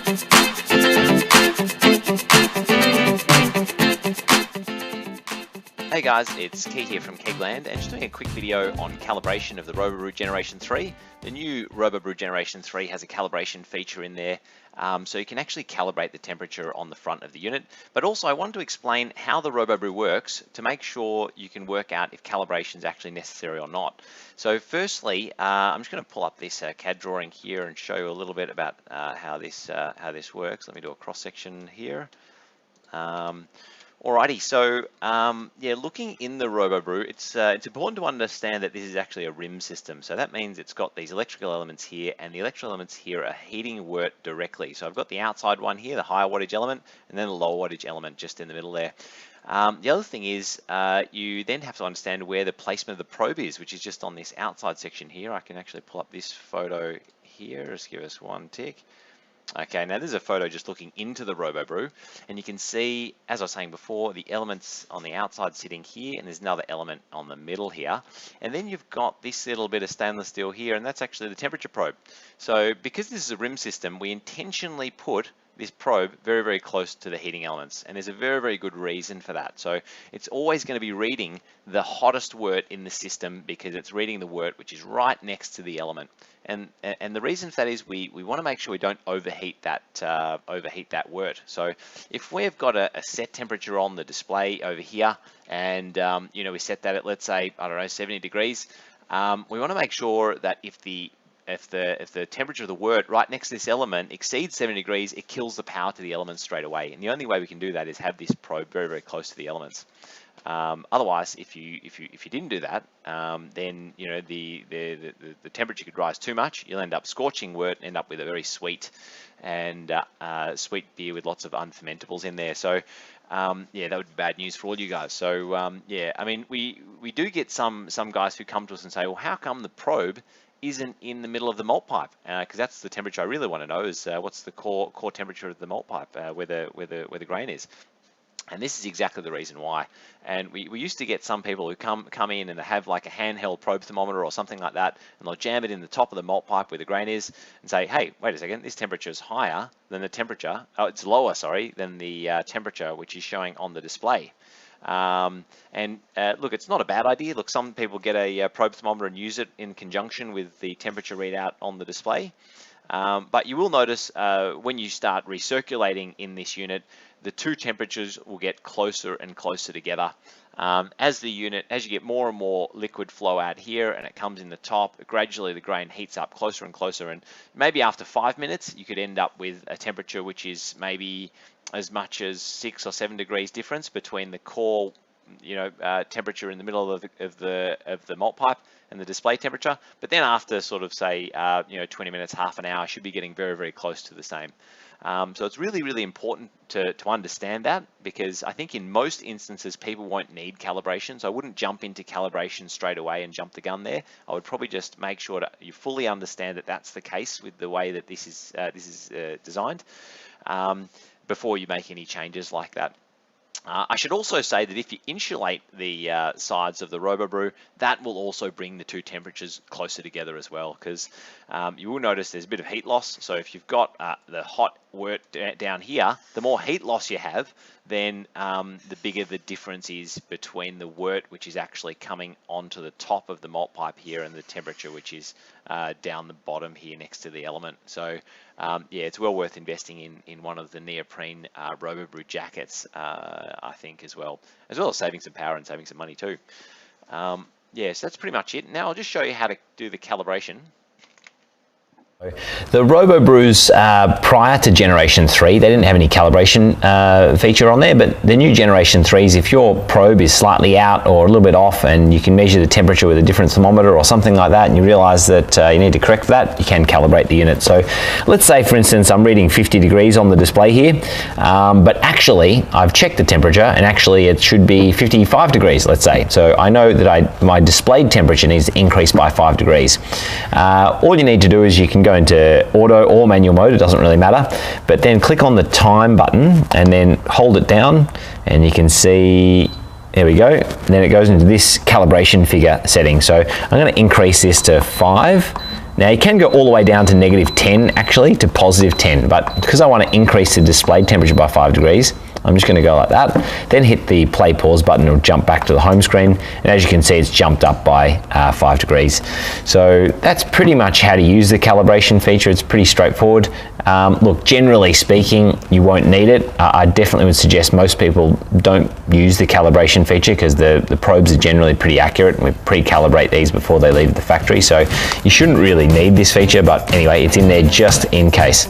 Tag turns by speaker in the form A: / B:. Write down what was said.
A: Hey guys, it's Keith here from Kegland, and just doing a quick video on calibration of the Robobrew Generation 3. The new Robobrew Generation 3 has a calibration feature in there, so you can actually calibrate the temperature on the front of the unit. But also I wanted to explain how the Robobrew works to make sure you can work out if calibration is actually necessary or not. So firstly, I'm just going to pull up this CAD drawing here and show you a little bit about how this works. Let me do a cross section here. Alrighty, so yeah, looking in the Robobrew, it's important to understand that this is actually a rim system. So that means it's got these electrical elements here, and the electrical elements here are heating wort directly. So I've got the outside one here, the higher wattage element, and then the lower wattage element just in the middle there. The other thing is you then have to understand where the placement of the probe is, which is just on this outside section here. I can actually pull up this photo here. Just give us one tick. Okay, now this is a photo just looking into the Robobrew, and you can see, as I was saying before, the elements on the outside sitting here, and there's another element on the middle here. And then you've got this little bit of stainless steel here, and that's actually the temperature probe. So because this is a rim system, we intentionally put this probe very, very close to the heating elements, and there's a very, very good reason for that. So it's always going to be reading the hottest wort in the system because it's reading the wort which is right next to the element. And the reason for that is we want to make sure we don't overheat that wort. So if we've got a set temperature on the display over here, and you know, we set that at, let's say, I don't know, 70 degrees, we want to make sure that if the temperature of the wort right next to this element exceeds 70 degrees, it kills the power to the elements straight away. And the only way we can do that is have this probe very, very close to the elements. Otherwise, if you didn't do that, then you know the temperature could rise too much. You'll end up scorching wort, end up with a very sweet and sweet beer with lots of unfermentables in there. So yeah, that would be bad news for all you guys. So yeah, I mean, we do get some guys who come to us and say, well, how come the probe isn't in the middle of the malt pipe? Because that's the temperature I really want to know, is what's the core temperature of the malt pipe, where the grain is. And this is exactly the reason why. And we used to get some people who come in and have like a handheld probe thermometer or something like that, and they'll jam it in the top of the malt pipe where the grain is and say, hey, wait a second, this temperature is higher than the temperature, it's lower, sorry, than the temperature which is showing on the display. Look, it's not a bad idea. Look, some people get a probe thermometer and use it in conjunction with the temperature readout on the display. But you will notice when you start recirculating in this unit, the two temperatures will get closer and closer together. As you get more and more liquid flow out here and it comes in the top, gradually the grain heats up closer and closer, and maybe after 5 minutes you could end up with a temperature which is maybe as much as 6 or 7 degrees difference between the core, you know, temperature in the middle of the malt pipe and the display temperature. But then after sort of say you know, 20 minutes, half an hour, should be getting very, very close to the same. So it's really, really important to understand that, because I think in most instances people won't need calibration. So I wouldn't jump into calibration straight away and jump the gun there. I would probably just make sure that you fully understand that that's the case with the way that this is designed before you make any changes like that. I should also say that if you insulate the sides of the Robobrew, that will also bring the two temperatures closer together as well, because you will notice there's a bit of heat loss. So if you've got the hot wort down here, the more heat loss you have, then the bigger the difference is between the wort which is actually coming onto the top of the malt pipe here and the temperature which is down the bottom here next to the element. So yeah, it's well worth investing in one of the neoprene Robobrew jackets, I think, as well as saving some power and saving some money too. Yeah, so that's pretty much it. Now I'll just show you how to do the calibration.
B: The Robobrews prior to Generation 3, they didn't have any calibration feature on there, but the new Generation 3s, if your probe is slightly out or a little bit off and you can measure the temperature with a different thermometer or something like that, and you realize that you need to correct that, you can calibrate the unit. So let's say, for instance, I'm reading 50 degrees on the display here, but actually I've checked the temperature and actually it should be 55 degrees, let's say. So I know that my displayed temperature needs to increase by 5 degrees. All you need to do is you can go into auto or manual mode, it doesn't really matter, but then click on the time button and then hold it down, and you can see, there we go, and then it goes into this calibration figure setting. So I'm going to increase this to 5, Now you can go all the way down to -10 actually, to +10, but because I want to increase the display temperature by 5 degrees, I'm just going to go like that, then hit the play pause button. It'll jump back to the home screen, and as you can see, it's jumped up by 5 degrees. So that's pretty much how to use the calibration feature. It's pretty straightforward. Look, generally speaking, you won't need it. I definitely would suggest most people don't use the calibration feature because the probes are generally pretty accurate, and we pre-calibrate these before they leave the factory, so you shouldn't really need this feature, but anyway, it's in there just in case.